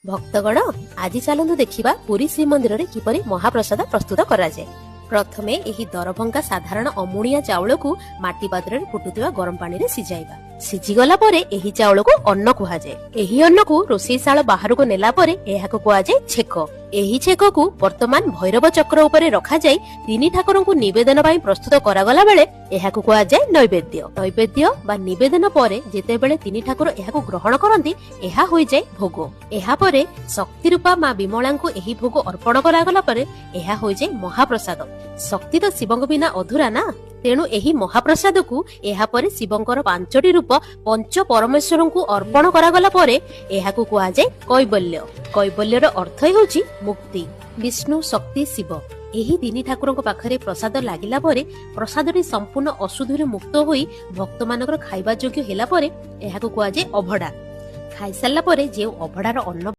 भक्तगण आज चलतु देखा पुरी श्रीमंदिर में किपरि महाप्रसाद प्रस्तुत कराए। प्रथमे एही दरभंगा साधारण अमुणिया चाउल को माटी पात्र फुटुवा गरम पानी रे सिझाइबा। सिझिगला परे एही चाउल को अन्न कुहाଯାଏ। एही अन्न को रोषेईशाला बाहर को नेला परे एहाको कुहाଯାଏ छेक। एही छेक को वर्तमान भैरव चक्र उपरे रखा जाय तीनी ठाकुर को निवेदन पई प्रस्तुत करागला बेले एहाको कुहाଯାଏ नैवेद्य। नैवेद्य बा निवेदन परे जेते बेले तीनी ठाकुर एहाको ग्रहण करंती एहा होई जाय भोग। एहा परे शक्ति रूपा मा विमला को एही भोग अर्पण करागला परे एहा होई जाय महाप्रसाद। शक्ति तो शिवंक बिना अधूरा ना, तेणु एही महाप्रसाद को एहा परे शिवंकर पांचटी रूप पंच परमेश्वर को अर्पण करागला परे एहाको कुहाଯାଏ कैवल्य। कैवल्यर अर्थ हेउची मुक्ति। विष्णु शक्ति शिव एही तीनी ठाकुरଙ୍କ पाखरे प्रसाद लागिला परे प्रसादटी संपूर्ण अशुद्धिरु मुक्त होई भक्त मानकर खाइबा योग्य हेला परे एहाको कुहाଯାଏ अभडा। खाई सारला परे जे अभडार अन्न